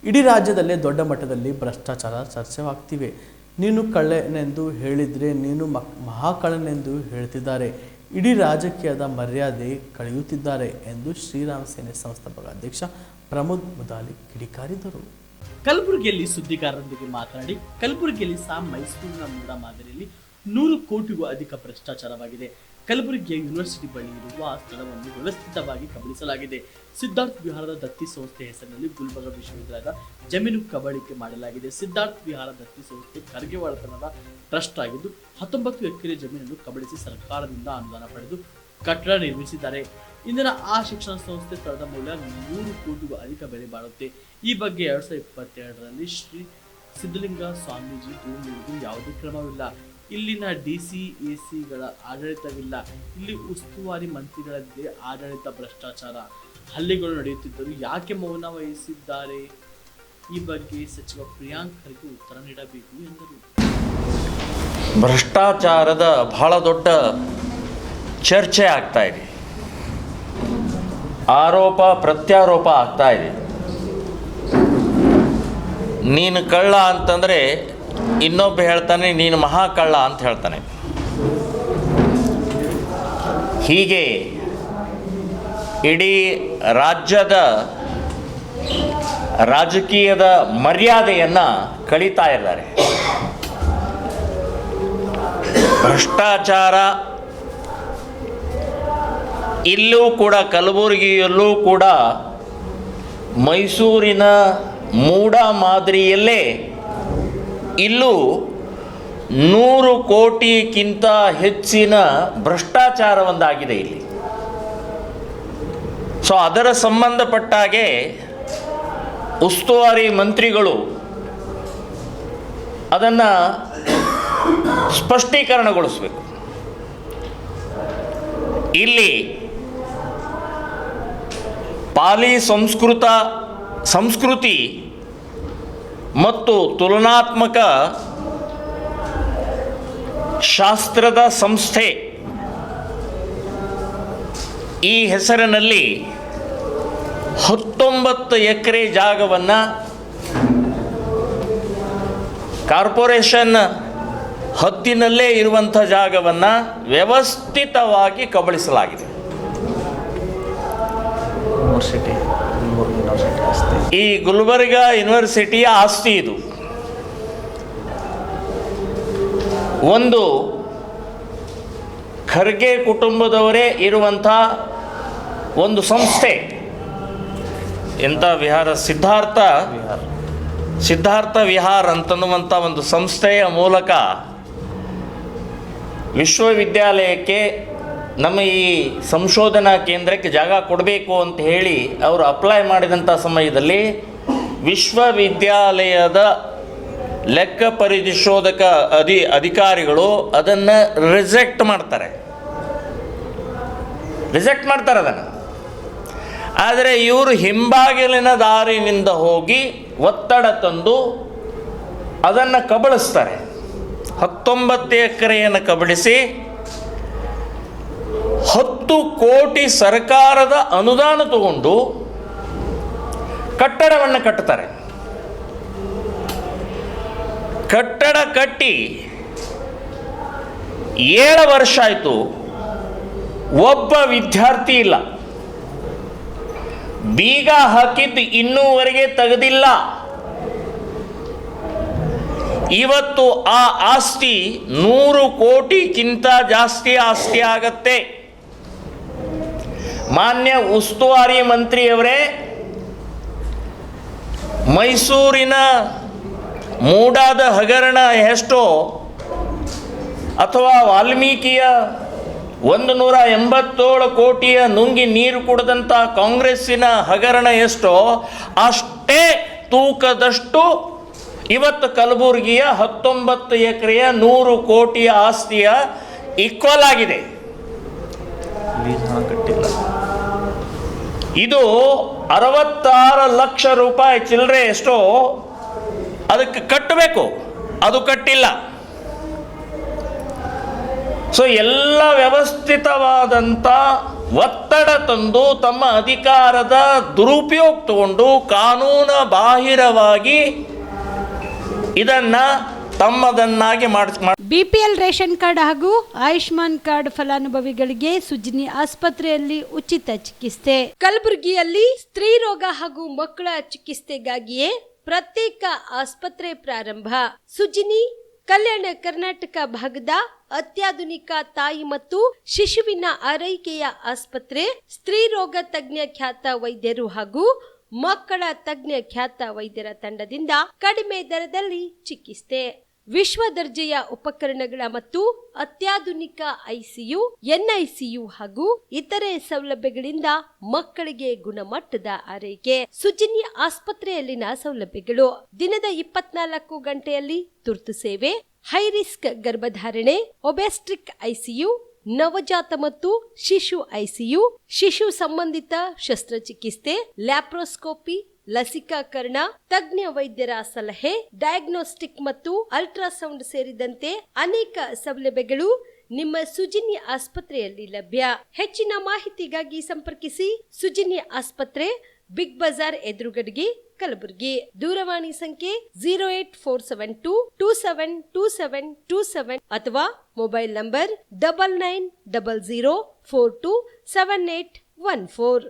ಇಡೀ ರಾಜ್ಯದಲ್ಲೇ ದೊಡ್ಡ ಮಟ್ಟದಲ್ಲಿ ಭ್ರಷ್ಟಾಚಾರ ಚರ್ಚೆಯಾಗ್ತಿವೆ. ನೀನು ಕಳ್ಳನೆಂದು ಹೇಳಿದರೆ ನೀನು ಮಹಾಕಳ್ಳನೆಂದು ಹೇಳ್ತಿದ್ದಾರೆ. ಇಡೀ ರಾಜಕೀಯದ ಮರ್ಯಾದೆ ಕಳೆಯುತ್ತಿದ್ದಾರೆ ಎಂದು ಶ್ರೀರಾಮ ಸೇನೆ ಸಂಸ್ಥಾಪಕ ಅಧ್ಯಕ್ಷ ಪ್ರಮೋದ್ ಮುದಾಲಿ ಕಿಡಿಕಾರಿದರು. ಕಲಬುರಗಿಯಲ್ಲಿ ಸುದ್ದಿಗಾರರೊಂದಿಗೆ ಮಾತನಾಡಿ, ಕಲಬುರಗಿಯಲ್ಲಿ ಮೈಸೂರಿನ ಮೂಡ ಮಾದರಿಯಲ್ಲಿ 100 ಕೋಟಿಗೂ ಅಧಿಕ ಭ್ರಷ್ಟಾಚಾರವಾಗಿದೆ. ಕಲಬುರಗಿಯ ಯೂನಿವರ್ಸಿಟಿ ಬಳಿ ಇರುವ ಸ್ಥಳವನ್ನು ವ್ಯವಸ್ಥಿತವಾಗಿ ಕಬಳಿಸಲಾಗಿದೆ. ಸಿದ್ಧಾರ್ಥ ವಿಹಾರದ ದತ್ತಿ ಸಂಸ್ಥೆ ಹೆಸರಿನಲ್ಲಿ ಗುಲ್ಬರ್ಗಾ ವಿಶ್ವವಿದ್ಯಾಲಯದ ಜಮೀನು ಕಬಳಿಕೆ ಮಾಡಲಾಗಿದೆ. ಸಿದ್ಧಾರ್ಥ ವಿಹಾರ ದತ್ತಿ ಸಂಸ್ಥೆ ಖರ್ಗೆವಾಳತನದ ಟ್ರಸ್ಟ್ ಆಗಿದ್ದು 19 ಎಕರೆ ಜಮೀನನ್ನು ಕಬಳಿಸಿ ಸರ್ಕಾರದಿಂದ ಅನುದಾನ ಪಡೆದು ಕಟ್ಟಡ ನಿರ್ಮಿಸಿದ್ದಾರೆ. ಇಂದಿನ ಆ ಶಿಕ್ಷಣ ಸಂಸ್ಥೆ ಸ್ಥಳದ ಮೌಲ್ಯ 100 ಕೋಟಿಗೂ ಅಧಿಕ ಬೆಲೆ ಬಾಳುತ್ತೆ. ಈ ಬಗ್ಗೆ 2022ರಲ್ಲಿ ಶ್ರೀ ಸಿದ್ಧಲಿಂಗ ಸ್ವಾಮೀಜಿ ದೂರು ನೀಡಿದ್ದು ಯಾವುದೇ ಕ್ರಮವಿಲ್ಲ. ಇಲ್ಲಿನ DCACಗಳ ಆಡಳಿತವಿಲ್ಲ. ಇಲ್ಲಿ ಉಸ್ತುವಾರಿ ಮಂತ್ರಿಗಳದ್ದೇ ಆಡಳಿತ. ಭ್ರಷ್ಟಾಚಾರ ಹಲ್ಲೆಗಳು ನಡೆಯುತ್ತಿದ್ದರೂ ಯಾಕೆ ಮೌನ ವಹಿಸಿದ್ದಾರೆ? ಈ ಬಗ್ಗೆ ಸಚಿವ ಪ್ರಿಯಾಂಕ್ ಖರ್ಗೆ ಉತ್ತರ ನೀಡಬೇಕು ಎಂದರು. ಭ್ರಷ್ಟಾಚಾರದ ಬಹಳ ದೊಡ್ಡ ಚರ್ಚೆ ಆಗ್ತಾ ಇದೆ. ಆರೋಪ ಪ್ರತ್ಯಾರೋಪ ಆಗ್ತಾ ಇದೆ. ನೀನು ಕಳ್ಳ ಅಂತಂದರೆ ಇನ್ನೊಬ್ಬ ಹೇಳ್ತಾನೆ ನೀನು ಮಹಾಕಳ್ಳ ಅಂತ ಹೇಳ್ತಾನೆ. ಹೀಗೆ ಇಡೀ ರಾಜ್ಯದ ರಾಜಕೀಯದ ಮರ್ಯಾದೆಯನ್ನು ಕಳೀತಾ ಇದ್ದಾರೆ. ಭ್ರಷ್ಟಾಚಾರ ಇಲ್ಲೂ ಕೂಡ, ಕಲಬುರಗಿಯಲ್ಲೂ ಕೂಡ ಮೈಸೂರಿನ ಮೂಡ ಮಾದರಿಯಲ್ಲೇ ಇಲ್ಲೂ 100 ಕೋಟಿಗಿಂತ ಹೆಚ್ಚಿನ ಭ್ರಷ್ಟಾಚಾರ ಒಂದಾಗಿದೆ ಇಲ್ಲಿ. ಸೊ ಅದರ ಸಂಬಂಧಪಟ್ಟಾಗೆ ಉಸ್ತುವಾರಿ ಮಂತ್ರಿಗಳು ಅದನ್ನು ಸ್ಪಷ್ಟೀಕರಣಗೊಳಿಸಬೇಕು. ಇಲ್ಲಿ ಪಾಲಿ ಸಂಸ್ಕೃತಿ ಮತ್ತು ತುಲನಾತ್ಮಕ ಶಾಸ್ತ್ರದ ಸಂಸ್ಥೆ ಈ ಹೆಸರಿನಲ್ಲಿ 19 ಎಕರೆ ಜಾಗವನ್ನು ಕಾರ್ಪೊರೇಷನ್ ಹದ್ದಿನಲ್ಲೇ ಇರುವಂಥ ಜಾಗವನ್ನು ವ್ಯವಸ್ಥಿತವಾಗಿ ಕಬಳಿಸಲಾಗಿದೆ. ಈ ಗುಲ್ಬರ್ಗಾ ಯೂನಿವರ್ಸಿಟಿಯ ಆಸ್ತಿ ಇದು. ಒಂದು ಖರ್ಗೆ ಕುಟುಂಬದವರೇ ಇರುವಂಥ ಒಂದು ಸಂಸ್ಥೆ. ಎಂಥ ವಿಹಾರ? ಸಿದ್ಧಾರ್ಥ ವಿಹಾರ್ ಅಂತನ್ನುವಂಥ ಒಂದು ಸಂಸ್ಥೆಯ ಮೂಲಕ ವಿಶ್ವವಿದ್ಯಾಲಯಕ್ಕೆ ನಮ್ಮ ಈ ಸಂಶೋಧನಾ ಕೇಂದ್ರಕ್ಕೆ ಜಾಗ ಕೊಡಬೇಕು ಅಂತ ಹೇಳಿ ಅವರು ಅಪ್ಲೈ ಮಾಡಿದಂಥ ಸಮಯದಲ್ಲಿ ವಿಶ್ವವಿದ್ಯಾಲಯದ ಲೆಕ್ಕ ಪರಿಶೋಧಕ ಅಧಿಕಾರಿಗಳು ಅದನ್ನು ರಿಜೆಕ್ಟ್ ಮಾಡ್ತಾರೆ ಅದನ್ನು. ಆದರೆ ಇವರು ಹಿಂಬಾಗಿಲಿನ ದಾರಿನಿಂದ ಹೋಗಿ ಒತ್ತಡ ತಂದು ಅದನ್ನು ಕಬಳಿಸ್ತಾರೆ. 19 ಎಕರೆಯನ್ನು ಕಬಳಿಸಿ 10 ಕೋಟಿ ಸರ್ಕಾರದ ಅನುದಾನ ತಗೊಂಡು ಕಟ್ಟಡವನ್ನು ಕಟ್ಟುತ್ತಾರೆ. ಕಟ್ಟಡ ಕಟ್ಟಿ 7 ವರ್ಷ ಆಯಿತು, ಒಬ್ಬ ವಿದ್ಯಾರ್ಥಿ ಇಲ್ಲ. ಬೀಗ ಹಾಕಿದ್ದು ಇನ್ನೂವರೆಗೆ ತೆಗೆದಿಲ್ಲ. ಇವತ್ತು ಆ ಆಸ್ತಿ 100 ಕೋಟಿಗಿಂತ ಜಾಸ್ತಿ ಆಸ್ತಿ ಆಗತ್ತೆ. ಮಾನ್ಯ ಉಸ್ತುವಾರಿ ಮಂತ್ರಿಯವರೇ, ಮೈಸೂರಿನ ಮೂಡಾದ ಹಗರಣ ಎಷ್ಟೋ ಅಥವಾ ವಾಲ್ಮೀಕಿಯ 187 ಕೋಟಿಯ ನುಂಗಿ ನೀರು ಕುಡಿದಂಥ ಕಾಂಗ್ರೆಸ್ಸಿನ ಹಗರಣ ಎಷ್ಟೋ ಅಷ್ಟೇ ತೂಕದಷ್ಟು ಇವತ್ತು ಕಲಬುರಗಿಯ 19 ಎಕರೆಯ 100 ಕೋಟಿಯ ಆಸ್ತಿಯ ಈಕ್ವಲ್ ಆಗಿದೆ. ಇದು 66 ಲಕ್ಷ ರೂಪಾಯಿ ಚಿಲ್ಲರೆ ಎಷ್ಟೋ ಅದಕ್ಕೆ ಕಟ್ಟಬೇಕು, ಅದು ಕಟ್ಟಿಲ್ಲ. ಸೊ ಎಲ್ಲ ವ್ಯವಸ್ಥಿತವಾದಂಥ ಒತ್ತಡ ತಂದು ತಮ್ಮ ಅಧಿಕಾರದ ದುರುಪಯೋಗ ತಗೊಂಡು ಕಾನೂನು ಬಾಹಿರವಾಗಿ ಇದನ್ನ ತಮ್ಮದನ್ನಾಗಿ ಬಿಪಿಎಲ್ ರೇಷನ್ ಕಾರ್ಡ್ ಹಾಗೂ ಆಯುಷ್ಮಾನ್ ಕಾರ್ಡ್ ಫಲಾನುಭವಿಗಳಿಗೆ ಸುಜ್ನಿ ಆಸ್ಪತ್ರೆಯಲ್ಲಿ ಉಚಿತ ಚಿಕಿತ್ಸೆ. ಕಲಬುರಗಿಯಲ್ಲಿ ಸ್ತ್ರೀ ರೋಗ ಹಾಗೂ ಮಕ್ಕಳ ಚಿಕಿತ್ಸೆಗಾಗಿಯೇ ಪ್ರತ್ಯೇಕ ಆಸ್ಪತ್ರೆ ಪ್ರಾರಂಭ. ಸುಜ್ನಿ ಕಲ್ಯಾಣ ಕರ್ನಾಟಕ ಭಾಗದ ಅತ್ಯಾಧುನಿಕ ತಾಯಿ ಮತ್ತು ಶಿಶುವಿನ ಆರೈಕೆಯ ಆಸ್ಪತ್ರೆ. ಸ್ತ್ರೀ ರೋಗ ತಜ್ಞ ಖ್ಯಾತ ವೈದ್ಯರು ಹಾಗೂ ಮಕ್ಕಳ ತಜ್ಞ ಖ್ಯಾತ ವೈದ್ಯರ ತಂಡದಿಂದ ಕಡಿಮೆ ದರದಲ್ಲಿ ಚಿಕಿತ್ಸೆ. ವಿಶ್ವ ದರ್ಜೆಯ ಉಪಕರಣಗಳ ಮತ್ತು ಅತ್ಯಾಧುನಿಕ ಐಸಿಯು, ಎನ್ಐಸಿಯು ಹಾಗೂ ಇತರೆ ಸೌಲಭ್ಯಗಳಿಂದ ಮಕ್ಕಳಿಗೆ ಗುಣಮಟ್ಟದ ಆರೈಕೆ. ಸುಜ್ನಿ ಆಸ್ಪತ್ರೆಯಲ್ಲಿನ ಸೌಲಭ್ಯಗಳು: ದಿನದ 24 ಗಂಟೆಯಲ್ಲಿ ತುರ್ತು ಸೇವೆ, ಹೈ ರಿಸ್ಕ್ ಗರ್ಭಧಾರಣೆ, ಒಬೆಸ್ಟ್ರಿಕ್ ಐಸಿಯು, ನವಜಾತ ಮತ್ತು ಶಿಶು ಐಸಿಯು, ಶಿಶು ಸಂಬಂಧಿತ ಶಸ್ತ್ರಚಿಕಿತ್ಸೆ, ಲ್ಯಾಪ್ರೋಸ್ಕೋಪಿ, ಲಸಿಕಾಕರಣ, ತಜ್ಞ ವೈದ್ಯರ ಸಲಹೆ, ಡಯಾಗ್ನೋಸ್ಟಿಕ್ ಮತ್ತು ಅಲ್ಟ್ರಾಸೌಂಡ್ ಸೇರಿದಂತೆ ಅನೇಕ ಸೌಲಭ್ಯಗಳು ನಿಮ್ಮ ಸುಜ್ನಿ ಆಸ್ಪತ್ರೆಯಲ್ಲಿ ಲಭ್ಯ. ಹೆಚ್ಚಿನ ಮಾಹಿತಿಗಾಗಿ ಸಂಪರ್ಕಿಸಿ ಸುಜ್ನಿ ಆಸ್ಪತ್ರೆ, ಬಿಗ್ ಬಜಾರ್ ಎದುರುಗಡೆಗೆ, ಕಲಬುರಗಿ. ದೂರವಾಣಿ ಸಂಖ್ಯೆ 08472272727 ಅಥವಾ ಮೊಬೈಲ್ ನಂಬರ್ 9900427814.